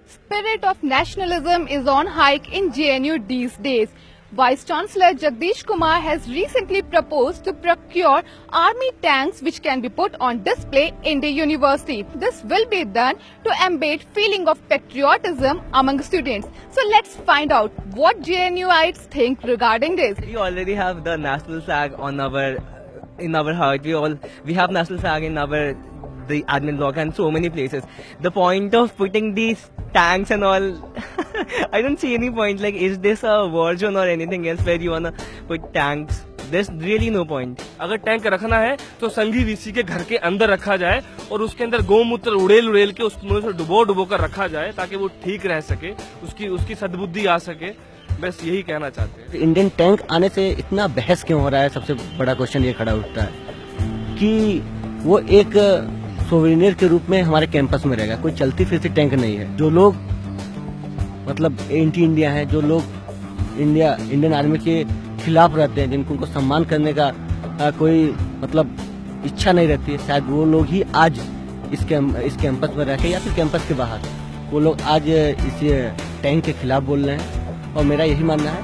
Spirit of nationalism is on hike in JNU these days. Vice Chancellor Jagdish Kumar has recently proposed to procure army tanks which can be put on display in the university. This will be done to embed feeling of patriotism among students. So let's find out what JNUites think regarding this. We already have the national flag on in our heart. We have national flag in the admin block and so many places. The point of putting these tanks and all, I don't see any point. Like, is this a war zone or anything else where you wanna put tanks? There's really no point. अगर tank रखना है तो संघी VC के घर के अंदर रखा जाए और उसके अंदर गौमूत्र उड़ेल के उसमें से डुबो कर रखा जाए ताकि वो ठीक रह सके, उसकी सद्बुद्धि आ सके। बस यही कहना चाहते हैं। इंडियन टैंक आने से इतना बहस क्यों हो रहा है? सबसे बड़ा क्वेश्चन ये खड़ा उठता है कि वो एक सोवेनियर के रूप में हमारे कैंपस में रहेगा। कोई चलती फिरती टैंक नहीं है। जो लोग मतलब एंटी इंडिया हैं, जो लोग इंडियन आर्मी के खिलाफ रहते हैं, जिनको उनको सम्मान करने का कोई मतलब इच्छा नहीं रहती है, शायद वो लोग ही आज इस कैंपस में रह के या फिर कैंपस के बाहर वो लोग आज इस टैंक के खिलाफ बोल रहे हैं। और मेरा यही मानना है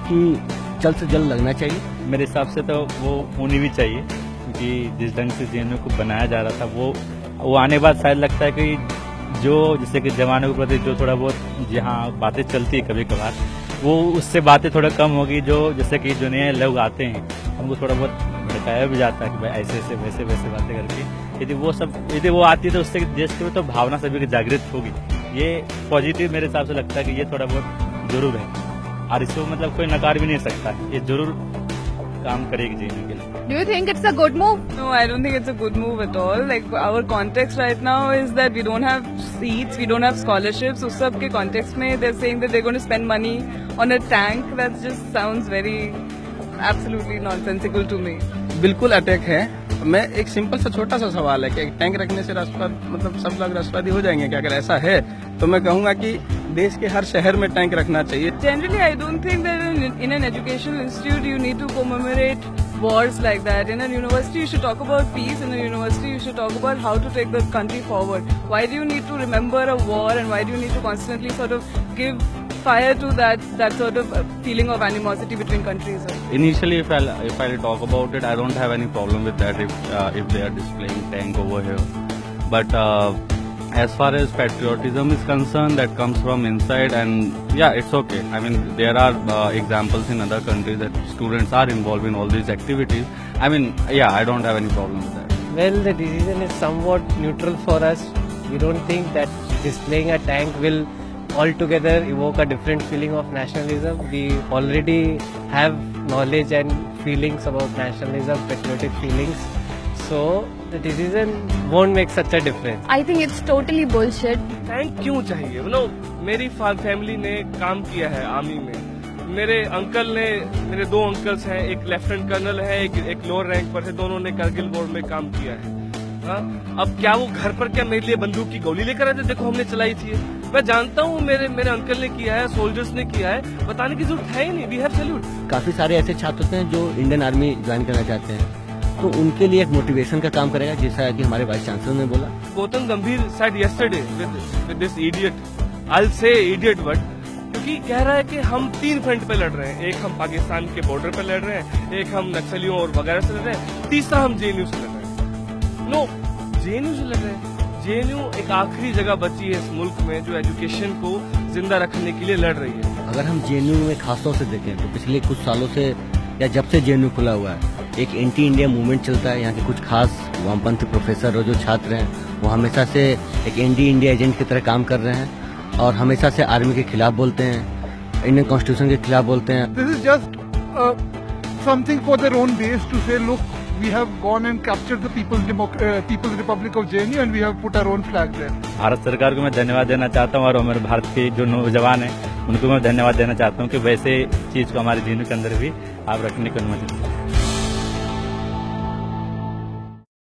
कि जल्द से जल्द लगना चाहिए। मेरे हिसाब से तो वो होनी भी चाहिए, क्योंकि जिस ढंग से जेएनयू को बनाया जा रहा था वो आने के बाद शायद लगता है कि जो जैसे कि जवानों के प्रति जो थोड़ा बहुत जहाँ बातें चलती है कभी कभार, वो उससे बातें थोड़ा कम होगी। जो जैसे कि जो नए लोग आते हैं उनको थोड़ा बहुत भड़काया भी जाता है कि भाई ऐसे वैसे बातें करके यदि वो आती है तो उससे देश की तो भावना सभी की जागृत होगी। ये पॉजिटिव मेरे हिसाब से लगता है कि ये थोड़ा बहुत जरूर है और इसको मतलब कोई नकार भी नहीं सकता। ये जरूर काम करेगी जेएनयू के लिए। Do you think it's a good move? No, I don't think it's a good move at all. Like, our context right now is that we don't have seats, we don't have scholarships. उस सब के context में they're saying that they're going to spend money on a tank. That just sounds very absolutely nonsensical to me. बिल्कुल attack है। मैं एक simple सा छोटा सा सवाल है कि एक टैंक रखने से राष्ट्रवाद मतलब सब लोग राष्ट्रवादी हो जाएंगे क्या? अगर ऐसा है तो मैं कहूँगा कि देश के हर शहर में टैंक रखना चाहिए। Generally, I don't think that in an educational institute you need to commemorate wars like that. In a university, you should talk about peace. In a university, you should talk about how to take the country forward. Why do you need to remember a war, and why do you need to constantly sort of give fire to that sort of feeling of animosity between countries? Initially, if I'll talk about it, I don't have any problem with that if they are displaying tank over here. But as far as patriotism is concerned, that comes from inside, and yeah, it's okay. I mean, there are examples in other countries that students are involved in all these activities. I mean, yeah, I don't have any problem with that. Well, the decision is somewhat neutral for us. We don't think that displaying a tank will altogether evoke a different feeling of nationalism. We already have knowledge and feelings about nationalism, patriotic feelings. So the decision won't make such a difference. I think it's totally bullshit. Tank क्यों चाहिए? मेरी family ने काम किया है army में। मेरे दो अंकल्स हैं, एक लेफ्टिनेंट कर्नल है, एक लोअर रैंक पर है, दोनों ने करगिल वॉर में काम किया है। अब क्या वो घर पर क्या मेरे लिए बंदूक की गोली लेकर आए थे? देखो हमने चलाई थी। मैं जानता हूँ मेरे अंकल ने किया है, सोल्जर्स ने किया है, बताने की जरूरत है ही नहीं। We have salute. काफी सारे ऐसे छात्र होते हैं जो इंडियन आर्मी ज्वाइन करना चाहते हैं, तो उनके लिए एक मोटिवेशन का काम करेगा, जैसा कि हमारे वाइस चांसलर ने बोला। गौतम गंभीर said yesterday with this idiot, I'll say idiot word, क्योंकि कह रहा है कि हम 3 फ्रंट पे लड़ रहे हैं। एक हम पाकिस्तान के बॉर्डर पे लड़ रहे हैं, एक हम नक्सलियों और वगैरह से लड़ रहे हैं, तीसरा हम जेएनयू से लड़ रहे हैं। नो, जेएनयू से लड़ रहे हैं। जेएनयू एक आखिरी जगह बची है इस मुल्क में जो एजुकेशन को जिंदा रखने के लिए लड़ रही है। अगर हम जेएनयू में खासतौर से देखें तो पिछले कुछ सालों से या जब से जेएनयू खुला हुआ है, एक एंटी इंडिया मूवमेंट चलता है। यहाँ के कुछ खास वामपंथी प्रोफेसर और जो छात्र हैं वो हमेशा से एक एंटी इंडिया एजेंट की तरह काम कर रहे हैं और हमेशा से आर्मी के खिलाफ बोलते हैं, इंडियन कॉन्स्टिट्यूशन के खिलाफ बोलते हैं। This is just something for their own base to say look we have gone and captured the People's Republic of JNU and we have put our own flag there. Bharat सरकार को मैं धन्यवाद देना चाहता हूँ और हमारे भारत के जो नौजवान हैं उनको मैं धन्यवाद देना चाहता हूँ कि वैसे चीज को हमारे जेएनयू के अंदर भी आप रखने की अनुमति दें।